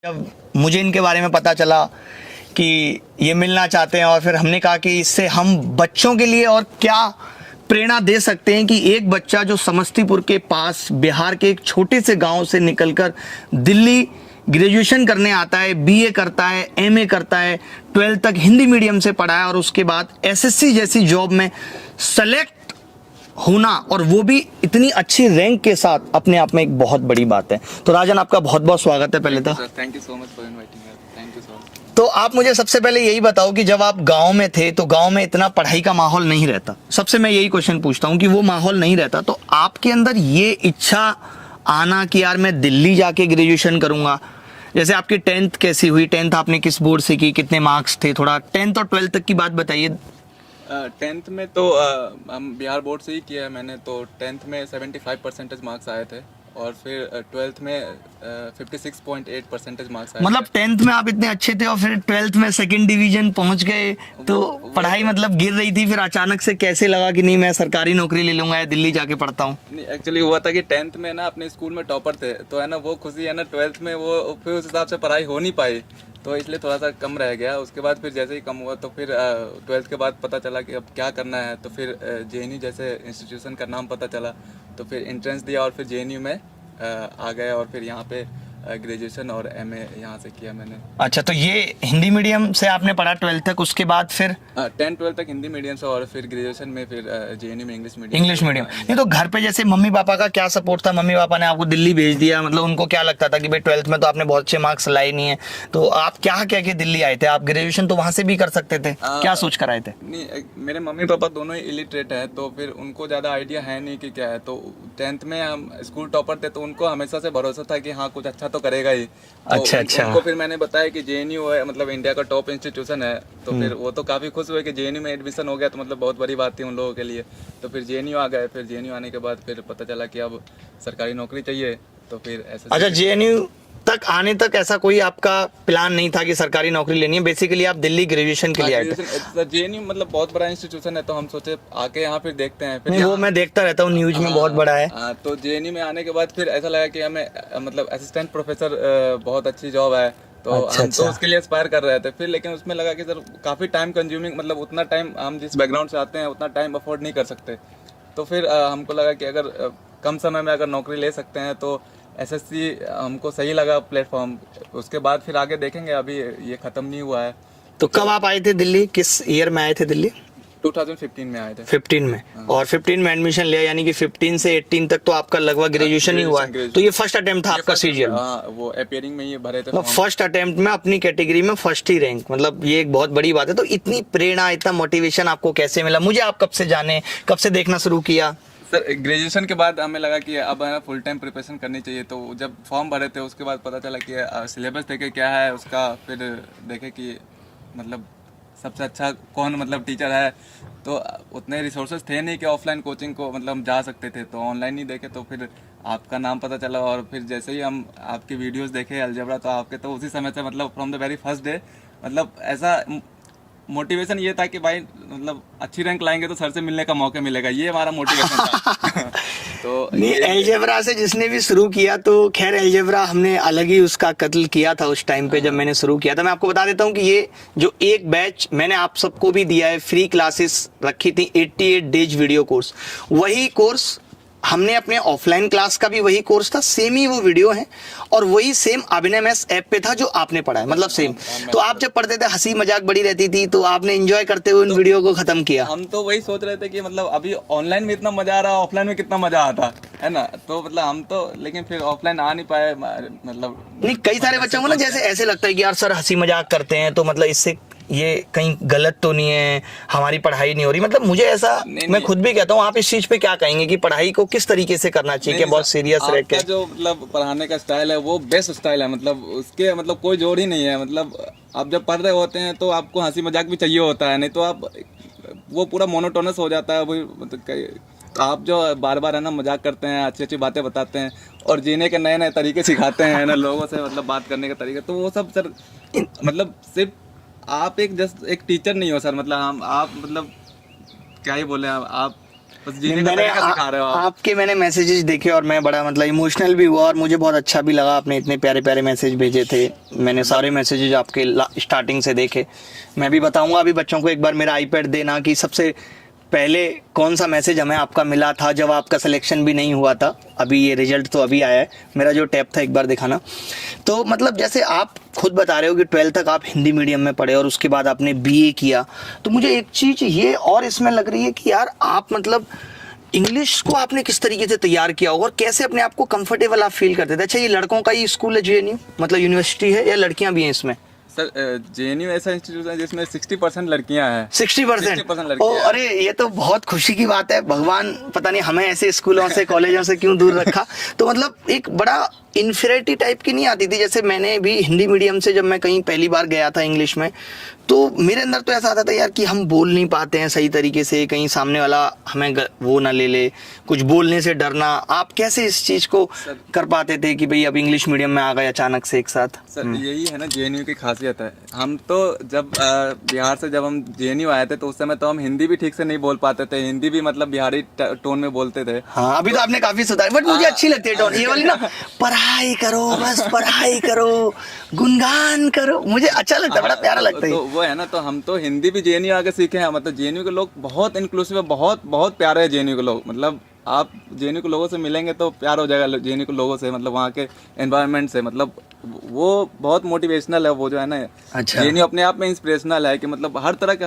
जब मुझे इनके बारे में पता चला कि ये मिलना चाहते हैं और फिर हमने कहा कि इससे हम बच्चों के लिए और क्या प्रेरणा दे सकते हैं कि एक बच्चा जो समस्तीपुर के पास बिहार के एक छोटे से गांव से निकलकर दिल्ली ग्रेजुएशन करने आता है, बीए करता है, एमए करता है, 12th तक हिंदी मीडियम से पढ़ा है और उसके बाद एसएससी जैसी जॉब में सेलेक्ट होना और वो भी इतनी अच्छी रैंक के साथ अपने आप में एक बहुत बड़ी बात है। तो राजन, आपका बहुत बहुत स्वागत है। पहले तो thank you so much for inviting me. Thank you so much. तो आप मुझे सबसे पहले यही बताओ कि जब आप गांव में थे तो गांव में इतना पढ़ाई का माहौल नहीं रहता। सबसे मैं यही क्वेश्चन पूछता हूं कि वो माहौल नहीं रहता तो आपके अंदर ये इच्छा आना कि यार मैं दिल्ली जाके ग्रेजुएशन करूंगा। जैसे आपकी 10th कैसी हुई? 10th आपने किस बोर्ड से की? कितने मार्क्स थे? थोड़ा 10th और 12th तक की बात बताइए। 10th में तो हम बिहार बोर्ड से ही किया है मैंने। तो 10th में 75% मार्क्स आए थे और फिर 12th में 56.8% मार्क्स आए। मतलब 10th में आप इतने अच्छे थे और फिर 12th में सेकंड डिवीजन पहुंच गए तो पढ़ाई मतलब गिर रही थी, फिर अचानक से कैसे लगा कि नहीं मैं सरकारी नौकरी ले लूंगा या दिल्ली जाके पढ़ता हूँ? नहीं, एक्चुअली हुआ था कि 10th में ना अपने स्कूल में टॉपर थे तो है ना वो खुशी है ना 12th में वो फिर उस हिसाब से पढ़ाई हो नहीं पाई तो इसलिए थोड़ा सा कम रह गया। उसके बाद फिर जैसे ही कम हुआ तो फिर 12th के बाद पता चला कि अब क्या करना है तो फिर जेएनयू जैसे इंस्टीट्यूशन का नाम पता चला तो फिर एंट्रेंस दिया और फिर जेएनयू में आ गए और फिर यहाँ पे ग्रेजुएशन और एमए यहाँ से किया मैंने। अच्छा, तो ये हिंदी मीडियम से आपने पढ़ा 12th तक, उसके बाद फिर 10-12 तक हिंदी मीडियम से और फिर ग्रेजुएशन में फिर जेएनयू में इंग्लिश मीडियम। English medium. नहीं तो घर पे जैसे मम्मी पापा का क्या सपोर्ट था? मम्मी पापा ने आपको दिल्ली भेज दिया, मतलब उनको क्या लगता था कि भाई 12th में तो आपने बहुत अच्छे मार्क्स लाए नहीं है तो आप क्या कह के दिल्ली आए थे? आप ग्रेजुएशन तो वहां से भी कर सकते थे, क्या सोच कर आए थे? नहीं, मेरे मम्मी पापा दोनों ही इलिटरेट है तो फिर उनको ज़्यादा आइडिया है नहीं कि क्या है। तो 10th में हम स्कूल टॉपर थे तो उनको हमेशा से भरोसा था कि हाँ कुछ अच्छा तो करेगा ही। तो अच्छा। उनको फिर मैंने बताया कि जेएनयू है मतलब इंडिया का टॉप इंस्टीट्यूशन है तो फिर वो तो काफ़ी खुश हुए कि जेएनयू में एडमिशन हो गया तो मतलब बहुत बड़ी बात थी उन लोगों के लिए। तो फिर जेएनयू आ गए। फिर जेएनयू आने के बाद फिर पता चला कि अब सरकारी नौकरी चाहिए तो फिर ऐसे। अच्छा, जेएनयू तक आने तक ऐसा कोई आपका प्लान नहीं था कि सरकारी नौकरी लेनी है? बेसिकली आप दिल्ली ग्रेजुएशन के लिए आए थे? जेएनयू मतलब बहुत बड़ा इंस्टीट्यूशन है तो हम सोचे आके यहाँ फिर देखते हैं। नहीं, वो मैं देखता रहता हूँ न्यूज में, बहुत बड़ा है। तो जेएनयू में आने के बाद फिर ऐसा लगा कि हमें मतलब असिस्टेंट प्रोफेसर बहुत अच्छी जॉब है तो हम तो उसके लिए एस्पायर कर रहे थे। फिर लेकिन उसमें लगा कि सर काफ़ी टाइम कंज्यूमिंग, मतलब उतना टाइम हम जिस बैकग्राउंड से आते हैं उतना टाइम अफोर्ड नहीं कर सकते। तो फिर हमको लगा कि अगर कम समय में अगर नौकरी ले सकते हैं तो एसएससी हमको सही लगा प्लेटफॉर्म। उसके बाद फिर आगे देखेंगे, अभी ये ख़त्म नहीं हुआ है। तो कब आप आए थे दिल्ली? किस ईयर में आए थे दिल्ली? 2015 में आए थे। 15 में। और 15 में एडमिशन लिया, यानी कि 15 से 18 तक तो आपका लगभग ग्रेजुएशन ही हुआ है। तो ये फर्स्ट अटेम्प्ट था आपका सीजीएल? वो अपीयरिंग में ये भरे थे। फर्स्ट अटेम्प्ट में अपनी कैटेगरी में फर्स्ट ही रैंक, मतलब ये एक बहुत बड़ी बात है। तो इतनी प्रेरणा, इतना मोटिवेशन आपको कैसे मिला? मुझे आप कब से जाने, कब से देखना शुरू किया? सर ग्रेजुएशन के बाद हमें लगा कि अब है फुल टाइम प्रिपरेशन करनी चाहिए। तो जब फॉर्म भरे थे उसके बाद पता चला कि सिलेबस देखे क्या है उसका, फिर देखे कि मतलब सबसे अच्छा कौन मतलब टीचर है। तो उतने रिसोर्सेज थे नहीं कि ऑफलाइन कोचिंग को मतलब हम जा सकते थे तो ऑनलाइन ही देखे। तो फिर आपका नाम पता चला और फिर जैसे ही हम आपकी वीडियोस देखे अलजेब्रा तो आपके तो उसी समय से मतलब from the very first day मतलब ऐसा मोटिवेशन ये था कि भाई मतलब अच्छी रैंक लाएंगे तो सर से मिलने का मौका मिलेगा, ये हमारा मोटिवेशन था। तो नहीं, अलजेब्रा से जिसने भी शुरू किया तो खैर अलजेब्रा हमने अलग ही उसका कत्ल किया था उस टाइम पे जब मैंने शुरू किया था। मैं आपको बता देता हूँ कि ये जो एक बैच मैंने आप सबको भी दिया है, फ्री क्लासेस रखी थी 88 डेज वीडियो कोर्स, वही कोर्स हमने अपने ऑफलाइन क्लास का भी वही कोर्स था, सेम ही वो वीडियो है और वही सेम अभिनय मैथ्स ऐप पे था जो आपने पढ़ा है, मतलब सेम। तो आप जब पढ़ते थे हंसी मजाक बड़ी रहती थी तो आपने एंजॉय करते हुए उन वीडियो को खत्म किया। हम तो वही सोच रहे थे कि मतलब अभी ऑनलाइन में इतना मजा आ रहा है, ऑफलाइन में कितना मजा आता है ना। तो मतलब हम तो लेकिन फिर ऑफलाइन आ नहीं पाए। मतलब नहीं, कई सारे बच्चों को ना जैसे ऐसे लगता है कि यार सर हंसी मजाक करते हैं तो मतलब इससे ये कहीं गलत तो नहीं है, हमारी पढ़ाई नहीं हो रही। मतलब मुझे ऐसा मैं खुद भी कहता हूँ। आप इस चीज पे क्या कहेंगे कि पढ़ाई को किस तरीके से करना चाहिए? कि बहुत सीरियस रह के जो मतलब पढ़ाने का स्टाइल है वो बेस्ट स्टाइल है, मतलब उसके मतलब कोई जोड़ ही नहीं है। मतलब आप जब पढ़ रहे होते हैं तो आपको हंसी मजाक भी चाहिए होता है, नहीं तो आप वो पूरा मोनोटोनस हो जाता है। वही मतलब आप जो बार बार है ना मजाक करते हैं, अच्छी अच्छी बातें बताते हैं और जीने के नए नए तरीके सिखाते हैं ना लोगों से, मतलब बात करने का तरीका, तो वो सब सर मतलब सिर्फ आप एक जस्ट एक टीचर नहीं हो सर, मतलब हम आप मतलब क्या ही बोले आप बस जीने का तरीका सिखा रहे हो आप। आपके मैंने मैसेजेस देखे और मैं बड़ा मतलब इमोशनल भी हुआ और मुझे बहुत अच्छा भी लगा। आपने इतने प्यारे प्यारे मैसेज भेजे थे, मैंने सारे मैसेजेस आपके स्टार्टिंग से देखे। मैं भी बताऊंगा अभी बच्चों को, एक बार मेरा आईपैड देना कि सबसे पहले कौन सा मैसेज हमें आपका मिला था जब आपका सिलेक्शन भी नहीं हुआ था। अभी ये रिजल्ट तो अभी आया है, मेरा जो टैब था एक बार दिखाना। तो मतलब जैसे आप खुद बता रहे हो कि 12th तक आप हिंदी मीडियम में पढ़े और उसके बाद आपने बीए किया, तो मुझे एक चीज़ ये और इसमें लग रही है कि यार आप मतलब इंग्लिश को आपने किस तरीके से तैयार किया होगा और कैसे अपने आप को कंफर्टेबल आप फील करते थे। अच्छा, ये लड़कों का ही स्कूल है जेएनयू, मतलब यूनिवर्सिटी है, या लड़कियां भी हैं इसमें? सर जेएनयू ऐसा इंस्टीट्यूट है जिसमें 60% लड़कियां हैं। 60%? 60% ओ लड़कियां हैं। अरे ये तो बहुत खुशी की बात है। भगवान पता नहीं हमें ऐसे स्कूलों से कॉलेजों से क्यों दूर रखा। तो मतलब एक बड़ा इन्फीरियरिटी टाइप की नहीं आती थी? जैसे मैंने भी हिंदी मीडियम से जब मैं कहीं पहली बार गया था इंग्लिश में, तो मेरे अंदर तो ऐसा आता था यार कि हम बोल नहीं पाते हैं सही तरीके से, कहीं सामने वाला हमें वो ना ले ले, कुछ बोलने से डरना। आप कैसे इस चीज़ को कर पाते थे कि भाई अब इंग्लिश मीडियम में आ गए अचानक से एक साथ? सर यही है ना जेएनयू की खासियत है। हम तो जब बिहार से जब हम जेएनयू आए थे तो उस समय तो हम हिंदी भी ठीक से नहीं बोल पाते थे, हिंदी भी मतलब बिहारी टोन में बोलते थे। हाँ, अभी तो आपने काफी सुधार, बट मुझे अच्छी लगती है टोन ये वाली ना, पढ़ाई करो बस पढ़ाई करो, गुणगान करो, मुझे अच्छा लगता है, बड़ा प्यारा लगता है। तो वो है ना, तो हम तो हिंदी भी जेएनयू आके सीखे हैं। मतलब जेएनयू के लोग बहुत इंक्लूसिव है, बहुत बहुत प्यारे हैं जेएनयू के लोग। मतलब आप जेएनयू के लोगों से मिलेंगे तो प्यार हो जाएगा जेएनयू के लोगों से, मतलब वहाँ के एनवायरनमेंट से। मतलब वो बहुत मोटिवेशनल है वो जो है ना। अच्छा। जेएनयू अपने आप में इंस्पिरेशनल है कि मतलब हर तरह के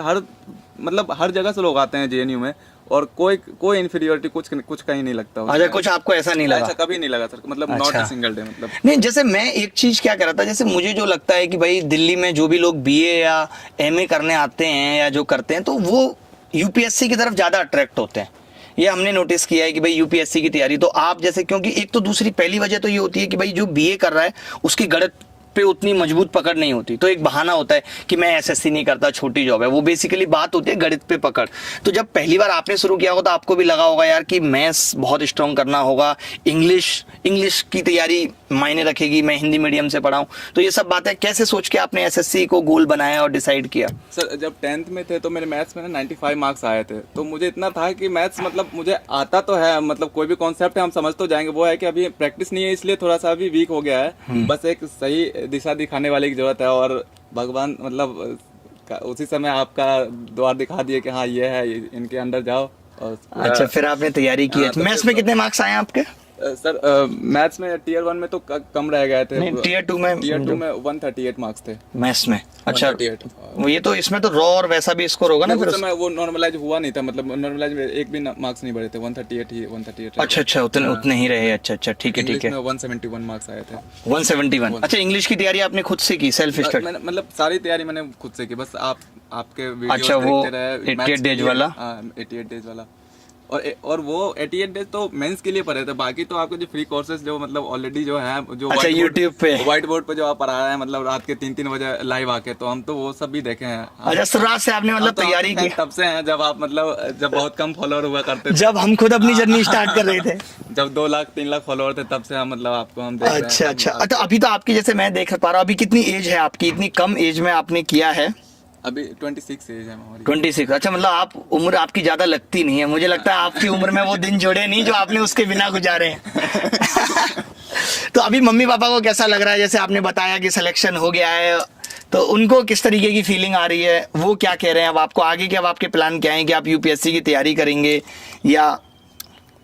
हर जगह से लोग आते हैं जेएनयू में, और कोई इन्फीरियोरिटी कुछ कहीं नहीं लगता। अच्छा, कुछ आपको ऐसा नहीं लगा? ऐसा कभी नहीं लगा सर, मतलब नॉट अच्छा। A single day. मतलब नहीं, जैसे मैं एक चीज क्या कह रहा था, जैसे मुझे जो लगता है कि भाई दिल्ली में जो भी लोग बीए या एमए करने आते हैं या जो करते हैं, तो वो यूपीएससी की तरफ ज्यादा अट्रैक्ट होते हैं। ये हमने नोटिस किया है कि भाई यूपीएससी की तैयारी, तो आप जैसे, क्योंकि एक तो दूसरी पहली वजह तो ये होती है कि भाई जो बीए कर रहा है उसकी गणित पे उतनी मजबूत पकड़ नहीं होती, तो एक बहाना होता है कि मैं एसएससी नहीं करता, छोटी जॉब है। वो बेसिकली बात होती है गणित पे पकड़। तो जब पहली बार आपने शुरू किया होगा तो आपको भी लगा होगा यार कि मैथ्स बहुत स्ट्रॉन्ग करना होगा, इंग्लिश की तैयारी मायने रखेगी, मैं हिंदी मीडियम से पढ़ा हूं। तो ये सब बातें कैसे सोच के आपने एसएससी को गोल बनाया और डिसाइड किया? सर जब 10th में थे तो मेरे मैथ्स में ना 95 मार्क्स आए थे। तो मुझे इतना था कि मैथ्स मतलब मुझे आता तो है, मतलब कोई भी कॉन्सेप्ट है हम समझ तो जाएंगे, वो है कि अभी प्रैक्टिस नहीं है इसलिए थोड़ा सा अभी वीक हो गया है। बस एक सही दिशा दिखाने वाले की जरूरत है, और भगवान मतलब उसी समय आपका द्वार दिखा दिए कि हाँ ये है, इनके अंदर जाओ। और अच्छा, फिर आपने मैथ्स में तो मैथ्स में कितने मार्क्स आए आपके? सर मैथ्स में टियर 1 में तो कम रह गए थे। नहीं, टियर 2 में 138 मार्क्स थे मैथ्स में। अच्छा, 138। वो ये तो इसमें तो रॉ और वैसा भी स्कोर होगा ना फिर? उस समय वो नॉर्मलाइज हुआ नहीं था, मतलब नॉर्मलाइज में एक भी मार्क्स नहीं बढ़े थे, 138 अच्छा, उतने ही रहे। अच्छा, ठीक है। इंग्लिश में 171 मार्क्स आए थे। 171। अच्छा, इंग्लिश की तैयारी आपने खुद से की, सेल्फ स्टडी? मैंने मतलब सारी तैयारी मैंने खुद से की, बस आपके वीडियोस अच्छा, वो देखते रहे। 88 डेज वाला? 88 डेज वाला। और वो 88 डेज तो मेंस के लिए पढ़े थे, बाकी तो आपके जो फ्री कोर्सेज जो मतलब ऑलरेडी जो है, जो अच्छा, YouTube पे व्हाइट बोर्ड पे जो आप पढ़ा रहे हैं, मतलब रात के 3-3 बजे लाइव आके, तो हम तो वो सब भी देखे हैं। अच्छा, शुरुआत से आपने मतलब तैयारी की? तब से हैं जब आप मतलब जब बहुत कम फॉलोअर हुआ करते थे, जब हम खुद अपनी जर्नी स्टार्ट कर रहे थे, जब 2 लाख 3 लाख फॉलोअर थे, तब से हम मतलब आपको हम देख रहे हैं। अच्छा। तो अभी तो आपकी, जैसे मैं देख पा रहा हूँ, अभी कितनी एज है आपकी? इतनी कम एज में आपने किया है? अभी 26 एज है हमारी। 26। अच्छा, मतलब आप उम्र आपकी ज्यादा लगती नहीं है। मुझे लगता है आपकी उम्र में वो दिन जोड़े नहीं जो आपने उसके बिना गुजारे हैं। तो अभी मम्मी पापा को कैसा लग रहा है? जैसे आपने बताया कि सिलेक्शन हो गया है, तो उनको किस तरीके की फीलिंग आ रही है? वो क्या कह रहे हैं अब आपको आगे के? अब आपके प्लान क्या है कि आप यूपीएससी की तैयारी करेंगे या?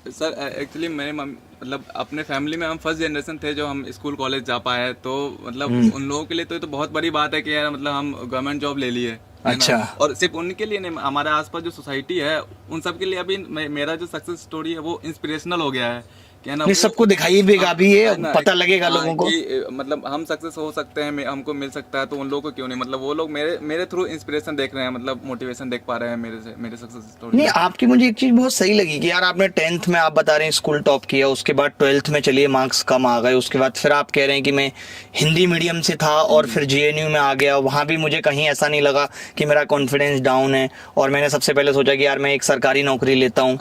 सर एक्चुअली मेरे मतलब अपने फैमिली में हम फर्स्ट जनरेशन थे जो हम स्कूल कॉलेज जा पाए, तो मतलब उन लोगों के लिए तो ये तो बहुत बड़ी बात है कि यार मतलब हम गवर्नमेंट जॉब ले लिए। अच्छा। और सिर्फ उनके लिए नहीं, हमारे आसपास जो सोसाइटी है उन सब के लिए अभी मेरा जो सक्सेस स्टोरी है वो इंस्पिरेशनल हो गया है। क्या ना, सबको दिखाइएगा अभी, ये पता लगेगा लोगों को कि मतलब हम सक्सेस हो सकते हैं, हमको मिल सकता है, तो उन लोगों को क्यों नहीं? मतलब वो लोग मेरे थ्रू इंस्पिरेशन देख रहे हैं, मतलब मोटिवेशन देख पा रहे हैं मेरे सक्सेस स्टोरी। नहीं, आपकी मुझे एक चीज बहुत सही लगी कि यार आपने 10th में आप बता रहे हैं स्कूल टॉप किया, उसके बाद 12th में चलिए मार्क्स कम आ गए, उसके बाद फिर आप कह रहे हैं कि मैं हिंदी मीडियम से था और फिर जेएनयू में आ गया, वहां भी मुझे कहीं ऐसा नहीं लगा कि मेरा कॉन्फिडेंस डाउन है और मैंने सबसे पहले सोचा कि यार मैं एक सरकारी नौकरी लेता हूँ।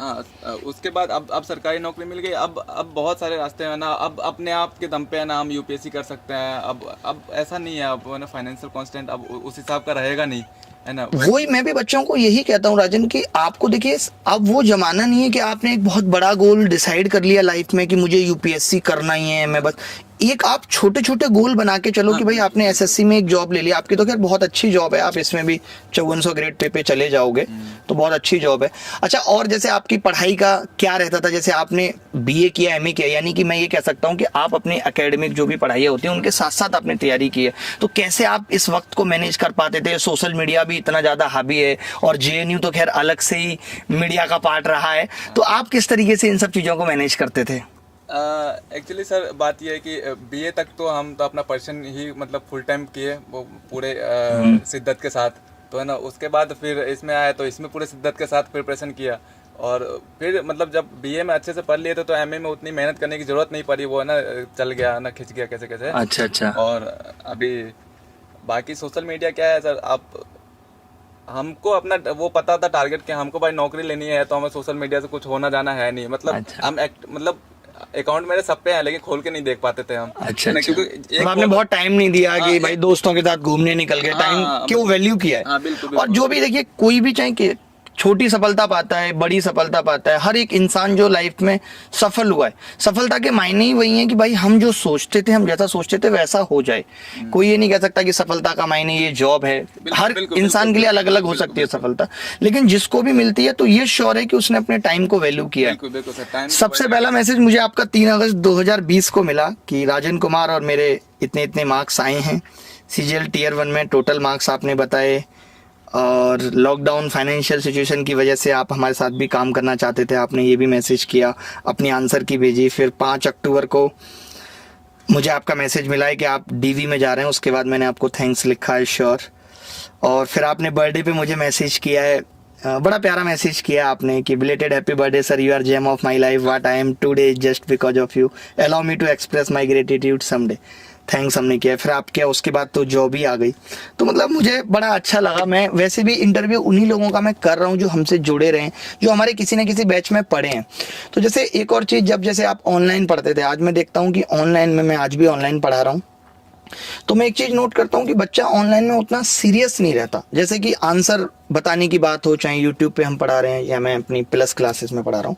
उसके बाद अब सरकारी नौकरी मिल गई, अब बहुत सारे रास्ते हैं ना, अब अपने आप के दम पे है ना हम यूपीएससी कर सकते हैं। अब ऐसा नहीं है, अब ना फाइनेंशियल कांस्टेंट अब उस हिसाब का रहेगा नहीं है ना। वही मैं भी बच्चों को यही कहता हूँ राजन कि आपको देखिए अब वो जमाना नहीं है कि आपने एक बहुत बड़ा गोल डिसाइड कर लिया लाइफ में कि मुझे यूपीएससी करना ही है, मैं बस एक आप छोटे छोटे गोल बना के चलो कि भाई आपने एसएससी में एक जॉब ले लिया, आपकी तो खैर बहुत अच्छी जॉब है, आप इसमें भी 5400 ग्रेड पे चले जाओगे तो बहुत अच्छी जॉब है। अच्छा, और जैसे आपकी पढ़ाई का क्या रहता था, जैसे आपने बीए किया, एमए किया, यानी कि मैं ये कह सकता हूँ कि आप अपनी एकेडमिक जो भी पढ़ाई होती है उनके साथ साथ आपने तैयारी की है, तो कैसे आप इस वक्त को मैनेज कर पाते थे? सोशल मीडिया भी इतना ज़्यादा हावी है और जेएनयू तो खैर अलग से ही मीडिया का पार्ट रहा है, तो आप किस तरीके से इन सब चीज़ों को मैनेज करते थे? एक्चुअली सर बात यह है कि बीए तक तो हम तो अपना पर्सन ही मतलब फुल टाइम किए वो पूरे शिद्दत के साथ, तो है ना। उसके बाद फिर इसमें आया तो इसमें पूरे शिद्दत के साथ प्रिपरेशन किया, और फिर मतलब जब बीए में अच्छे से पढ़ लिए तो एमए में उतनी मेहनत करने की जरूरत नहीं पड़ी, वो है ना चल गया ना, खिंच गया कैसे कैसे। अच्छा अच्छा। और अभी बाकी सोशल मीडिया क्या है सर, आप हमको अपना वो पता था टारगेट कि हमको भाई नौकरी लेनी है, तो हमें सोशल मीडिया से कुछ होना जाना है नहीं, मतलब अच्छा। हम मतलब अकाउंट मेरे सब पे हैं लेकिन खोल के नहीं देख पाते थे हम। अच्छा, ना, अच्छा। क्योंकि मतलब आपने बहुत टाइम नहीं दिया कि भाई दोस्तों के साथ घूमने निकल गए, टाइम क्यों वैल्यू किया है। हाँ, बिल्कुल, और जो भी देखिए कोई भी चाहे कि छोटी सफलता पाता है, बड़ी सफलता पाता है, हर एक इंसान जो लाइफ में सफल हुआ है, सफलता के मायने ही वही है कि भाई हम जो सोचते थे, हम जैसा सोचते थे वैसा हो जाए। कोई ये नहीं कह सकता कि सफलता का मायने ये जॉब है, हर इंसान के लिए अलग अलग हो सकती है सफलता, लेकिन जिसको भी मिलती है तो ये श्योर है कि उसने अपने टाइम को वैल्यू किया है। सबसे पहला मैसेज मुझे आपका 3 अगस्त 2020 को मिला कि राजन कुमार और मेरे इतने इतने मार्क्स आए हैं सीजीएल टीयर 1 में, टोटल मार्क्स आपने बताए, और लॉकडाउन फाइनेंशियल सिचुएशन की वजह से आप हमारे साथ भी काम करना चाहते थे, आपने ये भी मैसेज किया, अपनी आंसर की भेजी। फिर 5 अक्टूबर को मुझे आपका मैसेज मिला है कि आप डीवी में जा रहे हैं, उसके बाद मैंने आपको थैंक्स लिखा है श्योर। और फिर आपने बर्थडे पे मुझे मैसेज किया है, बड़ा प्यारा मैसेज किया आपने कि belated happy birthday sir, you are gem of my life, what I am today just because of you, allow me to express my gratitude someday. Thanks हमने किया। फिर आप क्या, उसके बाद तो जॉब ही आ गई। तो मतलब मुझे बड़ा अच्छा लगा। मैं वैसे भी इंटरव्यू उन्हीं लोगों का मैं कर रहा हूँ जो हमसे जुड़े रहे हैं, जो हमारे किसी न किसी बैच में पढ़े हैं। तो जैसे एक और चीज़, जब जैसे आप ऑनलाइन पढ़ते थे, आज मैं देखता हूँ कि ऑनलाइन में, मैं आज भी ऑनलाइन पढ़ा रहा हूँ, तो मैं एक चीज़ नोट करता हूँ कि बच्चा ऑनलाइन में उतना सीरियस नहीं रहता। जैसे कि आंसर बताने की बात हो, चाहे यूट्यूब पे हम पढ़ा रहे हैं या मैं अपनी प्लस क्लासेस में पढ़ा रहा हूँ,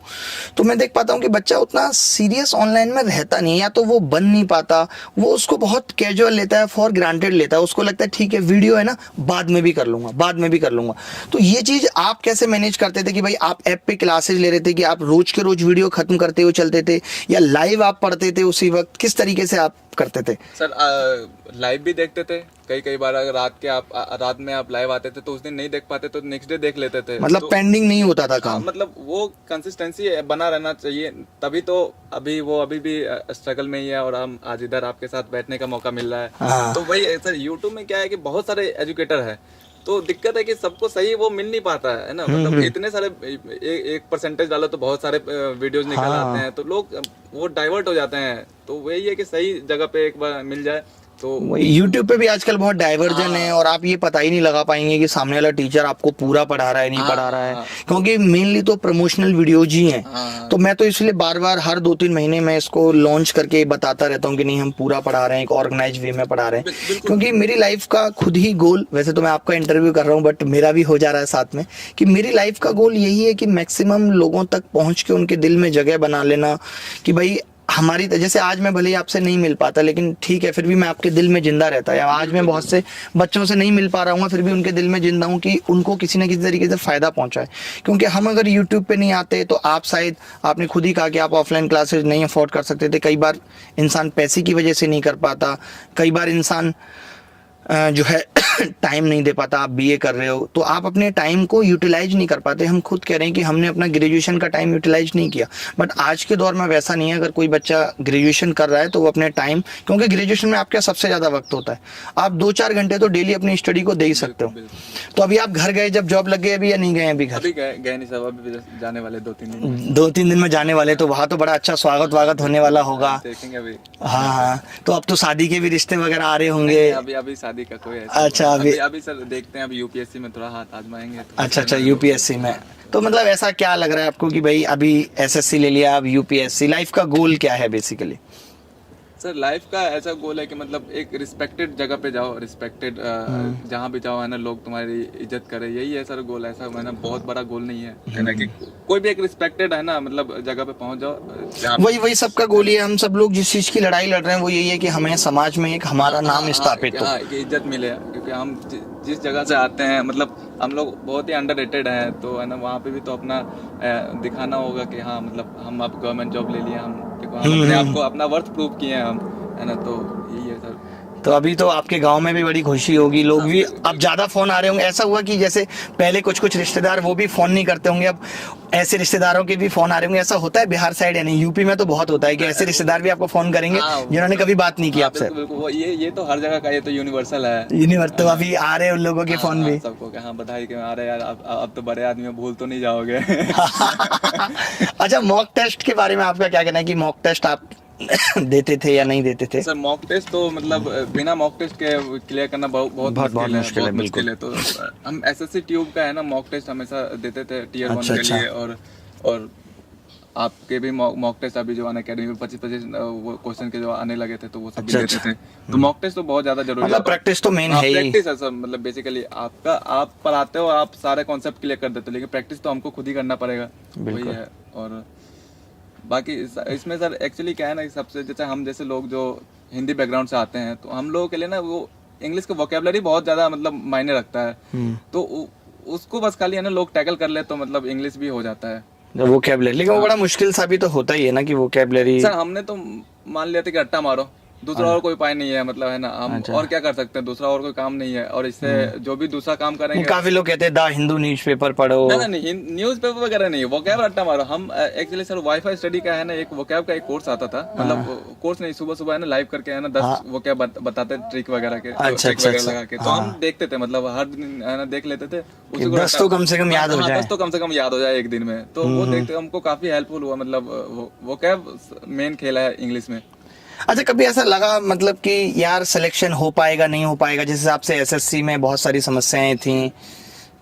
तो मैं देख पाता हूँ कि बच्चा उतना सीरियस ऑनलाइन में रहता नहीं है, या तो वो बन नहीं पाता, वो उसको बहुत कैजुअल लेता है, फॉर ग्रांटेड लेता है, उसको लगता है ठीक है वीडियो है ना, बाद में भी कर लूँगा, बाद में भी कर लूँगा। तो ये चीज़ आप कैसे मैनेज करते थे कि भाई आप ऐप पे क्लासेज ले रहे थे कि आप रोज के रोज वीडियो खत्म करते हुए चलते थे, या लाइव आप पढ़ते थे उसी वक्त, किस तरीके से आप करते थे? सर लाइव भी देखते थे, कई बार अगर रात में आप लाइव आते थे तो उस दिन नहीं देख पाते तो नेक्स्ट डे देख लेते थे, मतलब तो पेंडिंग नहीं होता था काम। मतलब वो कंसिस्टेंसी बना रहना चाहिए, तभी तो अभी भी स्ट्रगल में ही है, और हम आज इधर आपके साथ बैठने का मौका मिल रहा है। हाँ। तो वही सर, यूट्यूब में क्या है कि बहुत सारे एजुकेटर है, तो दिक्कत है कि सबको सही वो मिल नहीं पाता है ना, मतलब इतने सारे एक परसेंटेज डालो तो बहुत सारे वीडियोज निकल आते हैं, तो लोग वो डाइवर्ट हो जाते हैं। तो वही है कि सही जगह पे एक बार मिल जाए तो YouTube पे भी आजकल बहुत डाइवर्जन है, और आप ये पता ही नहीं लगा पाएंगे कि सामने वाला टीचर आपको पूरा पढ़ा रहा है नहीं पढ़ा रहा है, क्योंकि मेनली तो प्रमोशनल वीडियोज ही हैं। तो मैं तो इसलिए बार बार हर 2-3 महीने में इसको लॉन्च करके बताता रहता हूँ कि नहीं, हम पूरा पढ़ा रहे हैं, एक ऑर्गेनाइज वे में पढ़ा रहे हैं। क्योंकि मेरी लाइफ का खुद ही गोल, वैसे तो मैं आपका इंटरव्यू कर रहा हूँ बट मेरा भी हो जा रहा है साथ में, कि मेरी लाइफ का गोल यही है कि मैक्सिमम लोगों तक पहुँच के उनके दिल में जगह बना लेना कि भाई हमारी, जैसे आज मैं भले ही आपसे नहीं मिल पाता, लेकिन ठीक है, फिर भी मैं आपके दिल में जिंदा रहता है। आज मैं बहुत से बच्चों से नहीं मिल पा रहा हूँ, फिर भी उनके दिल में जिंदा हूँ कि उनको किसी न किसी तरीके से फ़ायदा पहुँचाए। क्योंकि हम अगर यूट्यूब पे नहीं आते तो आप शायद, आपने खुद ही कहा कि आप ऑफलाइन क्लासेस नहीं अफोर्ड कर सकते थे। कई बार इंसान पैसे की वजह से नहीं कर पाता, कई बार इंसान जो है टाइम नहीं दे पाता। आप बीए कर रहे हो तो आप अपने टाइम को यूटिलाइज नहीं कर पाते। हम खुद कह रहे हैं कि हमने अपना ग्रेजुएशन का टाइम यूटिलाइज नहीं किया, बट आज के दौर में वैसा नहीं है। अगर कोई बच्चा ग्रेजुएशन कर रहा है तो वो अपने टाइम, क्योंकि ग्रेजुएशन में आपका सबसे ज़्यादा वक्त होता है, आप 2-4 घंटे तो डेली अपनी स्टडी को दे ही सकते हो। तो अभी आप घर गए जब जॉब लग गई अभी, या नहीं गए अभी घर? अभी गए नहीं साहब, अभी जाने वाले 2-3 दिन में जाने वाले। तो वहाँ तो बड़ा अच्छा स्वागत होने वाला होगा, देखेंगे अभी। हाँ, तो अब तो शादी के भी रिश्ते वगैरह आ रहे होंगे। अभी शादी का कोई अच्छा, अभी सर देखते हैं, अभी यूपीएससी में थोड़ा हाथ आजमाएंगे तो। अच्छा, यूपीएससी में। तो मतलब ऐसा क्या लग रहा है आपको कि भाई अभी एसएससी ले लिया, अब यूपीएससी, लाइफ का गोल क्या है बेसिकली? सर लाइफ का ऐसा गोल है कि मतलब एक रिस्पेक्टेड जगह पे जाओ, रिस्पेक्टेड जहाँ भी जाओ है ना, लोग तुम्हारी इज्जत करे, यही है सर गोल। ऐसा है ना, बहुत बड़ा गोल नहीं है ना, कि कोई भी एक रिस्पेक्टेड है ना मतलब जगह पे पहुंच जाओ। वही सबका गोल ही है। हम सब लोग जिस चीज की लड़ाई लड़ रहे हैं वो यही है कि हमें समाज में एक हमारा नाम स्थापित हो, कि इज्जत मिले, क्योंकि हम जिस जगह से आते हैं मतलब हम लोग बहुत ही अंडररेटेड हैं, तो है ना वहाँ पे भी तो अपना दिखाना होगा कि हाँ मतलब हम अब गवर्नमेंट जॉब ले लिए, हम देखो हम अपने आप को अपना वर्थ प्रूव किए हैं हम, है ना, तो यही है सर। तो अभी तो आपके गांव में भी बड़ी खुशी होगी, लोग भी अब ज्यादा फोन आ रहे होंगे। ऐसा हुआ कि जैसे पहले कुछ रिश्तेदार वो भी फोन नहीं करते होंगे, अब ऐसे रिश्तेदारों के भी फोन आ रहे होंगे। ऐसा होता है बिहार साइड, यानी यूपी में तो बहुत होता है कि ऐसे रिश्तेदार भी आपको फोन करेंगे जिन्होंने कभी बात नहीं की आपसे। बिल्कुल, ये तो हर जगह का, ये तो यूनिवर्सल है। यूनिवर्सल तो अभी आ रहे हैं उन लोगों के फोन भी सबको कि हाँ बधाई के आ रहे यार, अब तो बड़े आदमी भूल तो नहीं जाओगे। अच्छा, मॉक टेस्ट के बारे में आपका क्या कहना है कि मॉक टेस्ट आप देते थे या नहीं देते थे? सर मॉक टेस्ट तो मतलब बिना मॉक टेस्ट के क्लियर करना बहुत मुश्किल है। तो हम एसएससी ट्यूब का है ना मॉक टेस्ट हमेशा देते थे टीयर 1 के लिए, और आपके भी मॉक टेस्ट अभी जो अनअकैडमी में 25 क्वेश्चन के जो आने लगे थे तो वो सब भी देते थे। तो मॉक टेस्ट तो बहुत ज्यादा जरूरी है, मतलब प्रैक्टिस तो मेन है ही। प्रैक्टिस है सर, मतलब बेसिकली आप पढ़ाते हो, आप सारे कॉन्सेप्ट क्लियर कर देते हो, लेकिन प्रैक्टिस तो हमको खुद ही करना पड़ेगा, वही है। और बाकी इसमें सर एक्चुअली क्या है ना, सबसे जैसे हम जैसे लोग जो हिंदी बैकग्राउंड से आते हैं, तो हम लोगों के लिए ना वो इंग्लिश का वोकेबलरी बहुत ज्यादा मतलब मायने रखता है, तो उसको बस खाली है ना लोग टैकल कर ले तो मतलब इंग्लिश भी हो जाता है वोकेबलरी। लेकिन वो बड़ा मुश्किल सा भी तो होता ही है ना कि वोकेबलरी। सर हमने तो मान लिया था कि अट्टा मारो, दूसरा और कोई उपाय नहीं है, मतलब है ना हम और क्या कर सकते हैं, दूसरा और कोई काम नहीं है, और इससे जो भी दूसरा काम करेंगे। काफी लोग कहते हैं द हिंदू न्यूज़पेपर पढ़ो। नहीं न्यूज़पेपर वगैरह नहीं, वोकैब रट्टा मारो। हम एक्चुअली सर वाईफाई स्टडी का है ना एक वोकैब का एक कोर्स आता था, मतलब कोर्स नहीं, सुबह सुबह है ना लाइव करके है ना 10 वोकैब बताते ट्रिक वगैरह के, ट्रिक वगैरह लगा के, तो हम देखते थे, मतलब हर दिन है ना देख लेते थे, उसी को 10 तो कम से कम याद हो जाए, 10 तो कम से कम याद हो जाए एक दिन में, तो वो देखते हमको काफी हेल्पफुल हुआ, मतलब वोकैब मेन खेला है इंग्लिश में। अच्छा, कभी ऐसा लगा मतलब कि यार सिलेक्शन हो पाएगा नहीं हो पाएगा, जिस हिसाब से एसएससी में बहुत सारी समस्याएं थी,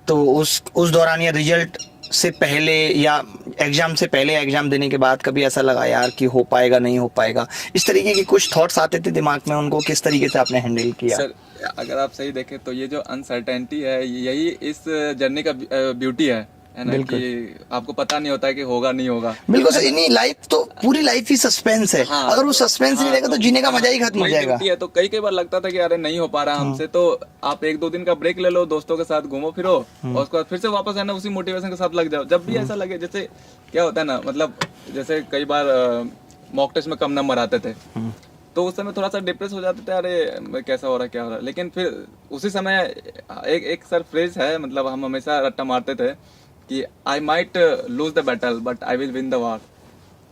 तो उस दौरान या रिजल्ट से पहले या एग्जाम से पहले एग्जाम देने के बाद कभी ऐसा लगा यार कि हो पाएगा नहीं हो पाएगा, इस तरीके के कुछ थॉट्स आते थे दिमाग में, उनको किस तरीके से आपने हैंडल किया? सर अगर आप सही देखें तो ये जो अनसर्टेनिटी है यही इस जर्नी का ब्यूटी है ना, कि आपको पता नहीं होता है कि होगा नहीं होगा। बिल्कुल सर, नहीं लाइफ तो पूरी लाइफ ही सस्पेंस है। हाँ, अगर वो सस्पेंस नहीं रहेगा तो जीने का मजा ही खत्म हो जाएगा। तो कई बार लगता था कि अरे नहीं हो पा रहा हमसे, तो आप 1-2 दिन का ब्रेक ले लो, दोस्तों के साथ घूमो फिरो, और उसके बाद फिर से वापस है ना उसी मोटिवेशन के साथ लग जाओ। जब भी ऐसा लगे, जैसे क्या होता है ना, मतलब जैसे कई बार मॉक टेस्ट में कम नंबर आते थे, तो उस समय थोड़ा सा डिप्रेस हो जाते थे, अरे कैसा हो रहा है क्या हो रहा है, लेकिन फिर उसी समय एक सर फ्रेज है, मतलब हम हमेशा रट्टा मारते थे कि I might lose the battle but I will win the war.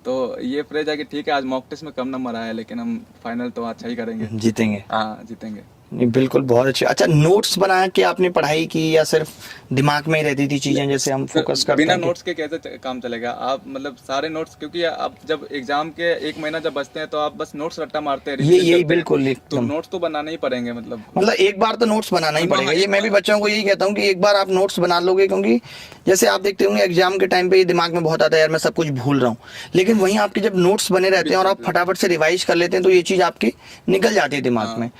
तो ये फ्रेज है कि ठीक है आज मॉक टेस्ट में कम नंबर आया है, लेकिन हम फाइनल तो अच्छा ही करेंगे, जीतेंगे। हाँ जीतेंगे। नहीं बिल्कुल, बहुत अच्छे। अच्छा, नोट्स बना के आपने पढ़ाई की या सिर्फ दिमाग में ही रहती थी चीजें, जैसे हम फोकस करते हैं? बिना नोट्स के कैसे काम चलेगा? आप मतलब सारे नोट्स, क्योंकि आप जब एग्जाम के 1 महीना जब बचते हैं तो आप बस नोट्स रट्टा मारते हैं, यही बिल्कुल, तो नोट्स तो बनाना ही पड़ेंगे, मतलब एक बार तो नोट्स बनाना ही पड़ेगा। ये मैं भी बच्चों को यही कहता हूँ कि एक बार आप नोट्स बना लोगे, क्योंकि जैसे आप देखते होंगे एग्जाम के टाइम पे ये दिमाग में बहुत आता है यार मैं सब कुछ भूल रहा हूँ, लेकिन वहीं आपके जब नोट्स बने रहते हैं और आप फटाफट से रिवाइज कर लेते हैं तो ये चीज आपकी निकल जाती है दिमाग में।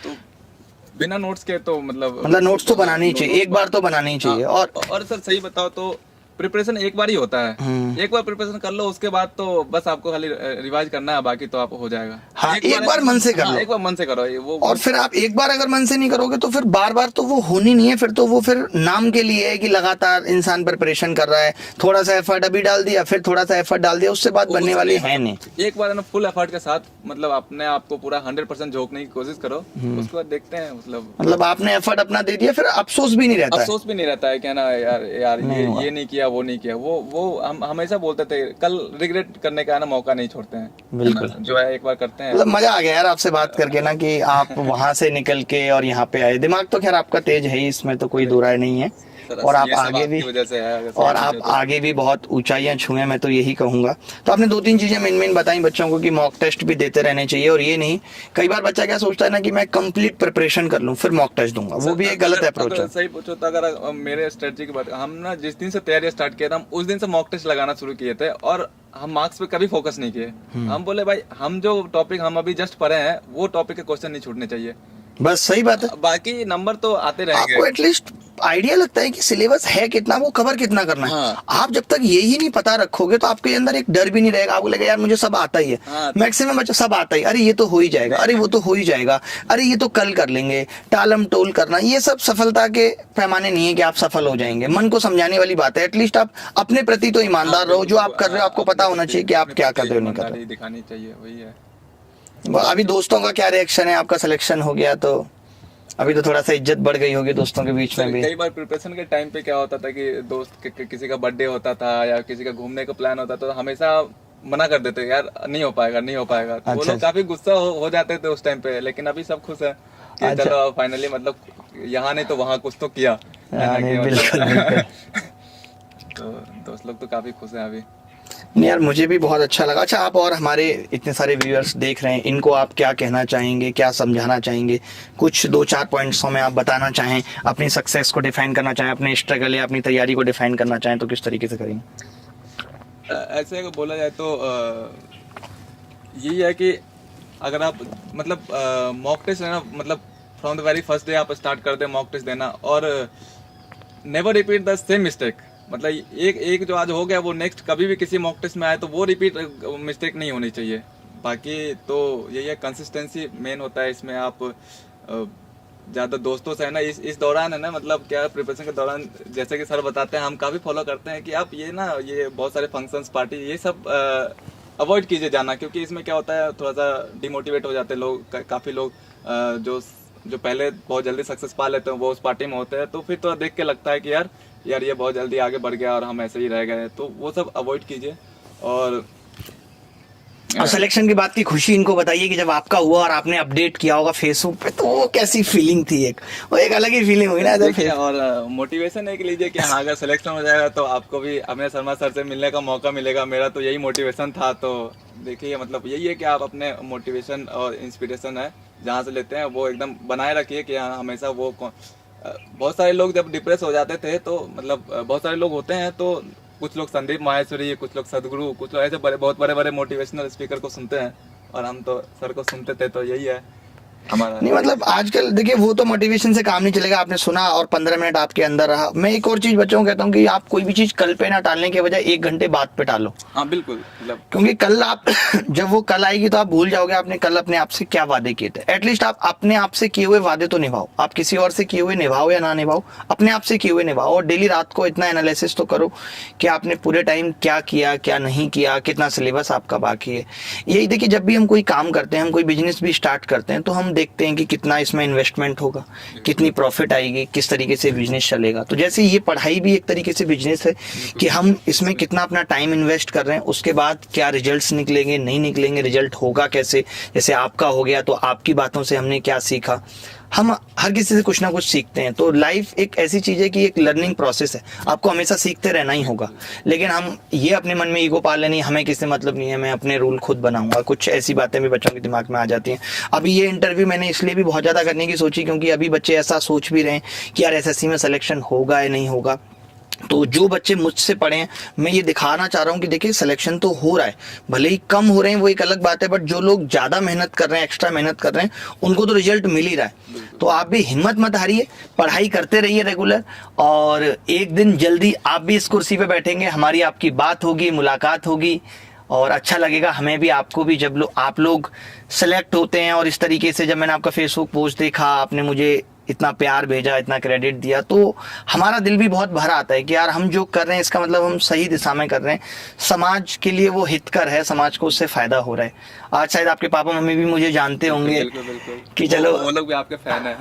बिना नोट्स के तो मतलब नोट्स तो बनानी ही चाहिए, एक बार तो बनानी ही चाहिए। और सर सही बताओ तो प्रिपरेशन एक बार ही होता है, एक बार प्रिपरेशन कर लो, उसके बाद तो बस आपको खाली रिवाइज करना है, बाकी तो आप हो जाएगा। हाँ, एक बार मन से कर लो, एक बार मन से करो वो। और फिर आप एक बार अगर मन से नहीं करोगे तो फिर बार बार तो वो होनी नहीं है, फिर तो वो फिर नाम के लिए है कि लगातार इंसान प्रिपरेशन कर रहा है, थोड़ा सा एफर्ट अभी डाल दिया, फिर थोड़ा सा एफर्ट डाल दिया, उससे बात बनने वाली है नहीं। एक बार ना फुल एफर्ट के साथ मतलब अपने आप को पूरा 100% झोंकने की कोशिश करो, उसके बाद देखते हैं, मतलब आपने एफर्ट अपना दे दिया, फिर अफसोस भी नहीं रहता है। अफसोस भी नहीं रहता है क्या ना यार ये नहीं किया वो नहीं किया, वो हम हमेशा बोलते थे कल रिग्रेट करने का ना मौका नहीं छोड़ते हैं। बिल्कुल, जो है एक बार करते हैं। मतलब मजा आ गया यार आपसे बात करके ना, कि आप वहां से निकल के और यहाँ पे आए। दिमाग तो खैर आपका तेज है ही, इसमें तो कोई दो राय नहीं है, सर, और आप ये सब आगे भी आपकी वजह से है, अगर और सही आप पूछे तो। आगे भी बहुत ऊंचाइयां छुए, मैं तो यही कहूंगा। तो आपने 2-3 चीजें मेन बताई बच्चों को कि मॉक टेस्ट भी देते रहने चाहिए, और ये नहीं, कई बार बच्चा क्या सोचता है ना कि मैं कंप्लीट प्रिपरेशन कर लूं फिर मॉक टेस्ट दूंगा, वो भी एक गलत अप्रोच है। सही पूछो तो अगर मेरे स्ट्रेटजी की बात, हम ना जिस दिन से तैयारी स्टार्ट किया था, हम उस दिन से मॉक टेस्ट लगाना शुरू किए थे, और हम मार्क्स पे कभी फोकस नहीं किए। हम बोले भाई, हम जो टॉपिक हम अभी जस्ट पढ़े हैं वो टॉपिक के क्वेश्चन नहीं छूटने चाहिए, बस सही बात है। बाकी नंबर तो आते रहेंगे। आपको एटलीस्ट आइडिया लगता है कि सिलेबस है कितना, वो कवर कितना करना है। हाँ। आप जब तक यही नहीं पता रखोगे तो आपके अंदर एक डर भी नहीं रहेगा, आपको लगेगा यार मुझे सब आता ही है। हाँ। मैक्सिमम बच्चा सब आता ही, अरे ये तो हो ही जाएगा, अरे वो तो हो ही जाएगा, अरे ये तो कल कर लेंगे, टालम टोल करना, ये सब सफलता के पैमाने नहीं है कि आप सफल हो जाएंगे। मन को समझाने वाली बात है। एटलीस्ट आप अपने प्रति तो ईमानदार रहो, जो आप कर रहे हो आपको पता होना चाहिए कि आप क्या कर रहे हो, नहीं कर रहे दिखानी चाहिए, वही है। हो। अभी दोस्तों का क्या रिएक्शन है? आपका सिलेक्शन हो गया तो अभी तो थोड़ा सा इज्जत बढ़ गई होगी दोस्तों के बीच में भी। कई बार प्रिपरेशन के टाइम पे क्या होता था कि दोस्त किसी का बर्थडे होता था या किसी का घूमने का प्लान होता था, तो हमेशा मना कर देते, यार नहीं हो पाएगा, नहीं हो पाएगा। तो वो अच्छा। लोग काफी गुस्सा हो जाते थे उस टाइम पे, लेकिन अभी सब खुश है कि अच्छा। चलो फाइनली, मतलब यहाँ नहीं तो वहाँ कुछ तो किया, है ना, नहीं, कि बिल्कुल, बिल्कुल। तो दोस्त लोग तो काफी खुश हैं अभी। नहीं यार, मुझे भी बहुत अच्छा लगा। अच्छा, आप और हमारे इतने सारे व्यूअर्स देख रहे हैं, इनको आप क्या कहना चाहेंगे, क्या समझाना चाहेंगे? कुछ 2-4 पॉइंट्सों में आप बताना चाहें, अपनी सक्सेस को डिफाइन करना चाहें, अपने स्ट्रगल या अपनी तैयारी को डिफाइन करना चाहें तो किस तरीके से करेंगे? ऐसे अगर बोला जाए तो यही है कि अगर आप मतलब मॉक टेस्ट है ना, मतलब from the very first day आप स्टार्ट कर दे मॉक टेस्ट देना, और never repeat the same mistake. मतलब एक जो आज हो गया वो नेक्स्ट कभी भी किसी मॉक टेस्ट में आए तो वो रिपीट मिस्टेक नहीं होनी चाहिए। बाकी तो यही है, कंसिस्टेंसी मेन होता है इसमें। आप ज़्यादा दोस्तों से है ना, इस दौरान है ना, मतलब क्या प्रिपरेशन के दौरान, जैसे कि सर बताते हैं, हम काफ़ी फॉलो करते हैं कि आप ये बहुत सारे फंक्शंस, पार्टी, ये सब अवॉइड कीजिए जाना, क्योंकि इसमें क्या होता है, थोड़ा सा डिमोटिवेट हो जाते हैं लोग। काफ़ी लोग जो पहले बहुत जल्दी सक्सेस पा लेते हैं वो उस पार्टी में होते हैं, तो फिर थोड़ा देख के लगता है कि यार ये बहुत जल्दी आगे बढ़ गया और हम ऐसे ही रह गए। तो वो सब अवॉइड कीजिए। और सिलेक्शन की बात की खुशी इनको बताइए कि जब आपका हुआ और आपने अपडेट किया होगा फेसबुक पे, तो वो कैसी फीलिंग थी? वो एक अलग ही फीलिंग हुई ना। और मोटिवेशन एक लीजिए कि हाँ, अगर सिलेक्शन हो जाएगा तो आपको भी अमित शर्मा सर से मिलने का मौका मिलेगा। मेरा तो यही मोटिवेशन था। तो देखिए, मतलब यही है कि आप अपने मोटिवेशन और इंस्पिरेशन है जहाँ से लेते हैं वो एकदम बनाए रखिए कि हाँ, हमेशा वो बहुत सारे लोग जब डिप्रेस हो जाते थे, तो मतलब बहुत सारे लोग होते हैं, तो कुछ लोग संदीप माहेश्वरी, कुछ लोग सदगुरु, कुछ लोग ऐसे बहुत बड़े मोटिवेशनल स्पीकर को सुनते हैं, और हम तो सर को सुनते थे। तो यही है हमारा। नहीं, मतलब आजकल देखिए, वो तो मोटिवेशन से काम नहीं चलेगा। आपने सुना और 15 मिनट आपके अंदर रहा। मैं एक और चीज बच्चों को कहता हूँ कि आप कोई भी चीज कल पे ना टालने के बजाय 1 घंटे बाद पे टालो। हाँ बिल्कुल, मतलब क्योंकि कल आप जब वो कल आएगी तो आप भूल जाओगे आपने कल अपने आप से क्या वादे किए थे। एटलीस्ट आप अपने आप से किए हुए वादे तो निभाओ। आप किसी और से किए हुए निभाओ या ना निभाओ, अपने आप से किए हुए निभाओ। और डेली रात को इतना एनालिसिस तो करो कि आपने पूरे टाइम क्या किया, क्या नहीं किया, कितना सिलेबस आपका बाकी है। यही देखिए, जब भी हम कोई काम करते हैं, हम कोई बिजनेस भी स्टार्ट करते हैं, तो हम देखते हैं कि कितना इसमें इन्वेस्टमेंट होगा, कितनी प्रॉफिट आएगी, किस तरीके से बिजनेस चलेगा। तो जैसे ये पढ़ाई भी एक तरीके से बिजनेस है कि हम इसमें कितना अपना टाइम इन्वेस्ट कर रहे हैं, उसके बाद क्या रिजल्ट्स निकलेंगे, नहीं निकलेंगे, रिजल्ट होगा कैसे। जैसे आपका हो गया तो आपकी बातों से हमने क्या सीखा। हम हर किसी से कुछ ना कुछ सीखते हैं। तो लाइफ एक ऐसी चीज है कि एक लर्निंग प्रोसेस है, आपको हमेशा सीखते रहना ही होगा। लेकिन हम ये अपने मन में ईगो पाल लेनी, हमें किससे मतलब नहीं है, मैं अपने रूल खुद बनाऊंगा, कुछ ऐसी बातें भी बच्चों के दिमाग में आ जाती हैं। अभी ये इंटरव्यू मैंने इसलिए भी बहुत ज्यादा करने की सोची क्योंकि अभी बच्चे ऐसा सोच भी रहे हैं कि यार एसएससी में सिलेक्शन होगा या नहीं होगा। तो जो बच्चे मुझसे पढ़े हैं, मैं ये दिखाना चाह रहा हूँ कि देखिए सिलेक्शन तो हो रहा है, भले ही कम हो रहे हैं वो एक अलग बात है, बट जो लोग ज्यादा मेहनत कर रहे हैं, एक्स्ट्रा मेहनत कर रहे हैं, उनको तो रिजल्ट मिल ही रहा है। तो आप भी हिम्मत मत हारिए, पढ़ाई करते रहिए रेगुलर, और एक दिन जल्दी आप भी इस कुर्सी पे बैठेंगे, हमारी आपकी बात होगी, मुलाकात होगी, और अच्छा लगेगा हमें भी, आपको भी। जब आप लोग सेलेक्ट होते हैं और इस तरीके से, जब मैंने आपका फेसबुक पोस्ट देखा, आपने मुझे इतना प्यार भेजा, इतना क्रेडिट दिया, तो हमारा दिल भी बहुत भरा आता है कि यार हम जो कर रहे हैं इसका मतलब हम सही दिशा में कर रहे हैं, समाज के लिए वो हितकर है, समाज को उससे फायदा हो रहा है। आज शायद आपके पापा मम्मी भी मुझे जानते होंगे कि चलो वो लोग भी आपके फैन है।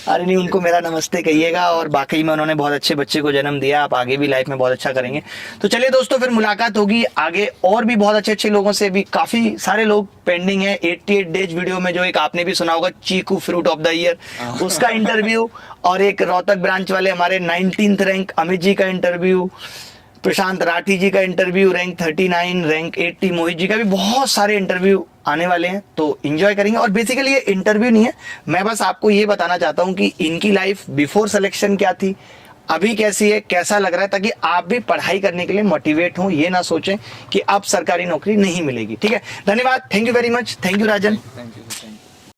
अरे नहीं, उनको मेरा नमस्ते कहिएगा, और बाकी में उन्होंने बहुत अच्छे बच्चे को जन्म दिया। आप आगे भी लाइफ में बहुत अच्छा करेंगे। तो चलिए दोस्तों, फिर मुलाकात होगी आगे और भी बहुत अच्छे लोगों से। भी काफी सारे लोग पेंडिंग है 88 डेज वीडियो में, जो एक आपने भी सुना होगा चीकू फ्रूट ऑफ द ईयर, उसका इंटरव्यू, और एक रोहतक ब्रांच वाले हमारे 19th रैंक अमित जी का इंटरव्यू, प्रशांत राठी जी का interview rank 39, rank 80 Mohit ji का भी, बहुत सारे इंटरव्यू आने वाले हैं, तो एंजॉय करेंगे। और बेसिकली ये इंटरव्यू नहीं है, मैं बस आपको ये बताना चाहता हूँ कि इनकी लाइफ बिफोर सिलेक्शन क्या थी, अभी कैसी है, कैसा लग रहा है, ताकि आप भी पढ़ाई करने के लिए मोटिवेट हो, ये ना सोचें कि अब सरकारी नौकरी नहीं मिलेगी। ठीक है, धन्यवाद, thank you very much, thank you Rajan. Thank you.